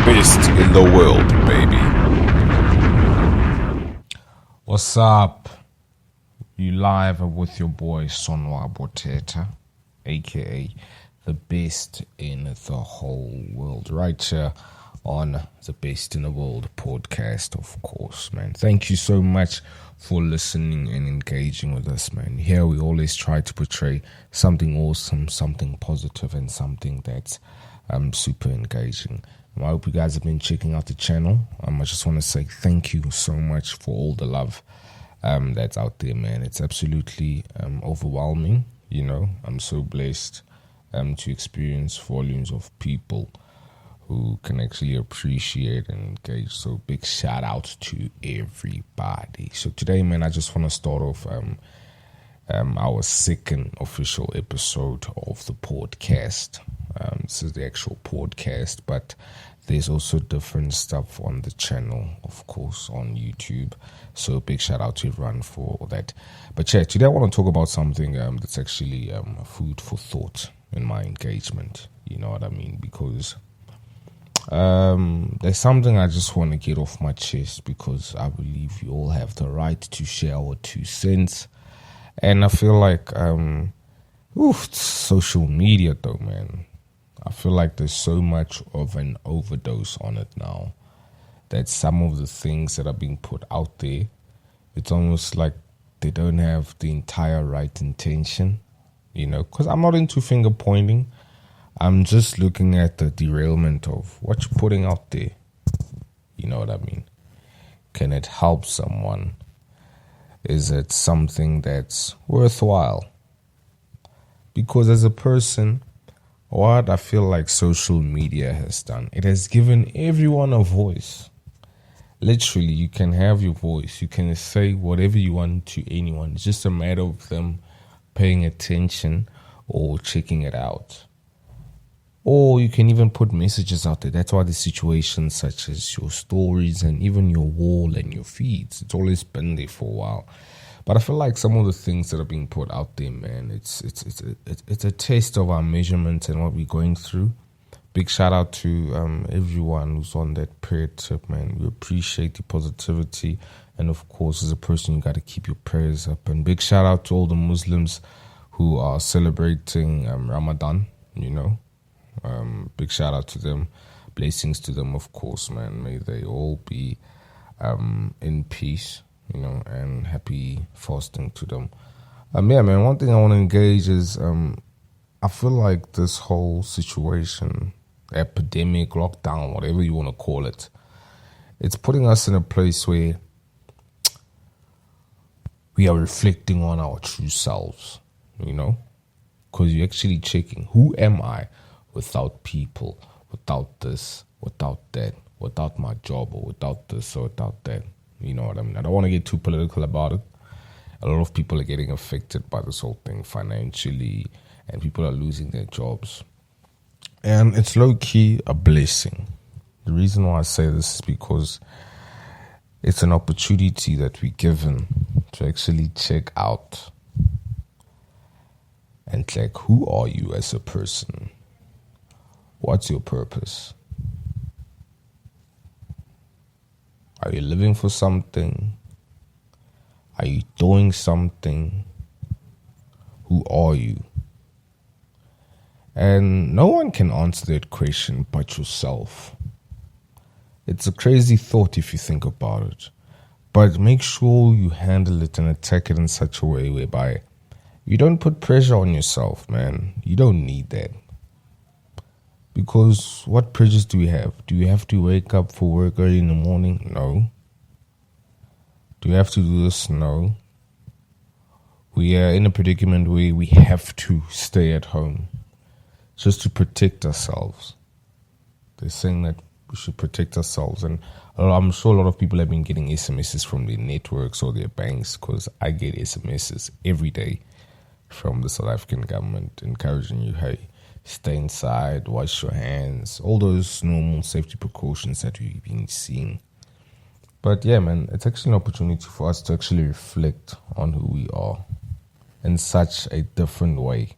best in the world, baby. What's up? You live with your boy Sonwa Boteta, aka the best in the whole world, right here on the Best in the World podcast, of course, man. Thank you so much for listening and engaging with us, man. Here we always try to portray something awesome, something positive, and something that's super engaging. I hope you guys have been checking out the channel. I just want to say thank you so much for all the love that's out there, man. It's absolutely overwhelming, you know. I'm so blessed to experience volumes of people who can actually appreciate and engage. So big shout out to everybody. So today, man, I just want to start off our second official episode of the podcast. This is the actual podcast, but there's also different stuff on the channel, of course, on YouTube. So big shout out to everyone for that. But yeah, today I want to talk about something that's actually food for thought in my engagement. You know what I mean? Because there's something I just want to get off my chest, because I believe we all have the right to share our 2 cents. And I feel like, social media though, man. I feel like there's so much of an overdose on it now that some of the things that are being put out there, it's almost like they don't have the entire right intention, you know, because I'm not into finger pointing. I'm just looking at the derailment of what you're putting out there. You know what I mean? Can it help someone? Is it something that's worthwhile? Because as a person, what I feel like social media has done, it has given everyone a voice. Literally, you can have your voice. You can say whatever you want to anyone. It's just a matter of them paying attention or checking it out. Or you can even put messages out there. That's why the situations such as your stories and even your wall and your feeds, it's always been there for a while. But I feel like some of the things that are being put out there, man, it's a taste of our measurements and what we're going through. Big shout out to everyone who's on that prayer tip, man. We appreciate the positivity. And of course, as a person, you got to keep your prayers up. And big shout out to all the Muslims who are celebrating Ramadan, you know. Big shout out to them. Blessings to them, of course, man. May they all be in peace, you know, and happy fasting to them. Yeah, man, one thing I want to engage is I feel like this whole situation, epidemic, lockdown, whatever you want to call it, it's putting us in a place where we are reflecting on our true selves, you know, because you're actually checking, who am I without people, without this, without that, without my job, or without this or without that. You know what I mean? I don't want to get too political about it. A lot of people are getting affected by this whole thing financially, and people are losing their jobs. And it's low-key a blessing. The reason why I say this is because it's an opportunity that we're given to actually check out and check, who are you as a person? What's your purpose? Are you living for something? Are you doing something? Who are you? And no one can answer that question but yourself. It's a crazy thought if you think about it. But make sure you handle it and attack it in such a way whereby you don't put pressure on yourself, man. You don't need that. Because what pressures do we have? Do you have to wake up for work early in the morning? No. Do you have to do this? No. We are in a predicament where we have to stay at home just to protect ourselves. They're saying that we should protect ourselves. And I'm sure a lot of people have been getting SMSs from their networks or their banks, because I get SMSs every day from the South African government encouraging you, hey, stay inside, wash your hands, all those normal safety precautions that we've been seeing. But yeah, man, it's actually an opportunity for us to actually reflect on who we are in such a different way,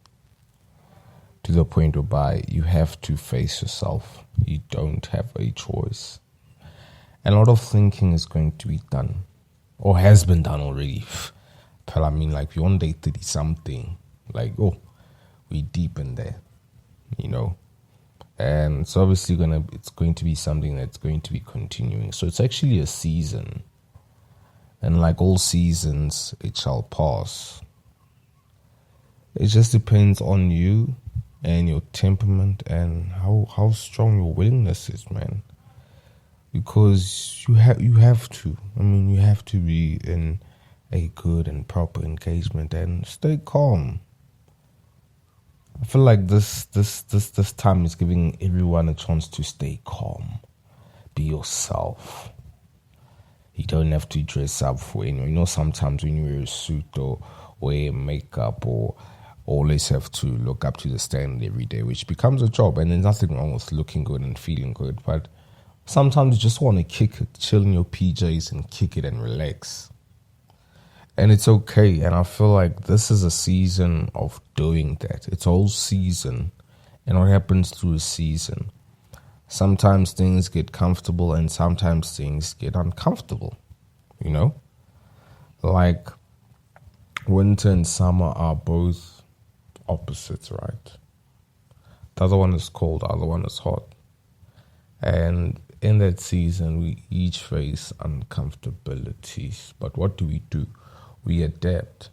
to the point whereby you have to face yourself. You don't have a choice. And a lot of thinking is going to be done, or has been done already. But I mean, like, we're on day 30 something. Like, oh, we deep in there, you know. And it's obviously it's going to be something that's going to be continuing. So it's actually a season. And like all seasons, it shall pass. It just depends on you and your temperament and how strong your willingness is, man. Because you have to. I mean, you have to be in a good and proper engagement and stay calm. I feel like this time is giving everyone a chance to stay calm. Be yourself. You don't have to dress up for anyone. You know, sometimes when you wear a suit or wear makeup or always have to look up to the standard every day, which becomes a job. And there's nothing wrong with looking good and feeling good. But sometimes you just want to kick it, chill in your PJs and kick it and relax. And it's okay. And I feel like this is a season of doing that. It's all season. And what happens through a season? Sometimes things get comfortable and sometimes things get uncomfortable. You know? Like winter and summer are both opposites, right? The other one is cold, the other one is hot. And in that season, we each face uncomfortabilities. But what do? We adapt.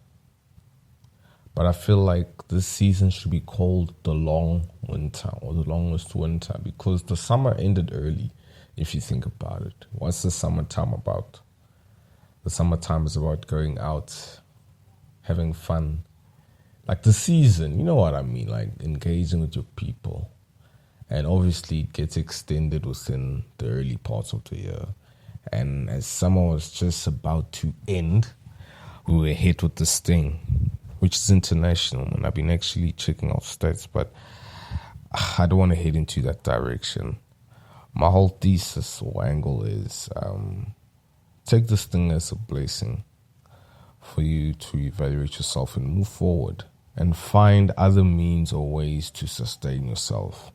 But I feel like this season should be called the long winter or the longest winter because the summer ended early, if you think about it. What's the summertime about? The summertime is about going out, having fun. Like the season, you know what I mean? Like engaging with your people. And obviously it gets extended within the early parts of the year. And as summer was just about to end, we were hit with this thing, which is international. And I've been actually checking out stats, but I don't want to head into that direction. My whole thesis or angle is take this thing as a blessing for you to evaluate yourself and move forward and find other means or ways to sustain yourself.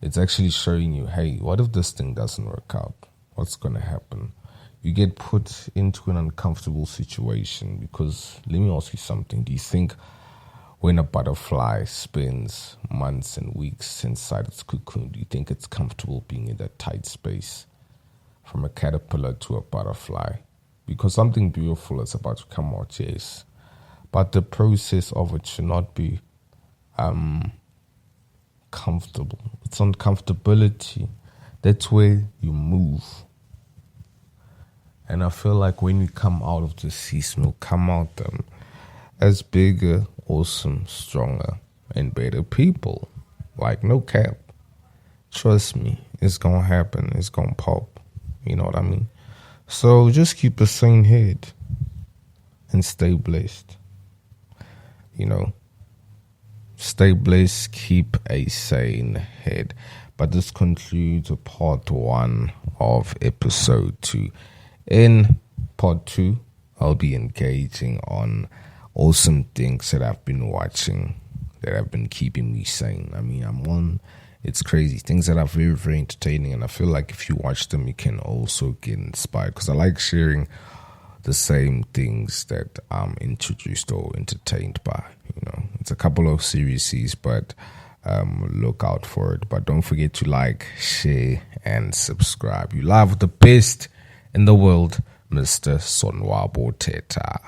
It's actually showing you, hey, what if this thing doesn't work out? What's going to happen? You get put into an uncomfortable situation because, let me ask you something. Do you think when a butterfly spends months and weeks inside its cocoon, do you think it's comfortable being in that tight space? From a caterpillar to a butterfly. Because something beautiful is about to come out, yes. But the process of it should not be comfortable. It's uncomfortability. That's where you move. And I feel like when we come out of the season, we'll come out as bigger, awesome, stronger, and better people. Like, no cap. Trust me, it's going to happen. It's going to pop. You know what I mean? So just keep a sane head and stay blessed. You know, stay blessed, keep a sane head. But this concludes part 1 of episode 2. In part 2, I'll be engaging on awesome things that I've been watching that have been keeping me sane. I mean, it's crazy. Things that are very, very entertaining. And I feel like if you watch them, you can also get inspired. Because I like sharing the same things that I'm introduced or entertained by. You know, it's a couple of series, but look out for it. But don't forget to like, share, and subscribe. You love the best in the world, Mr. Sonwabo Teta.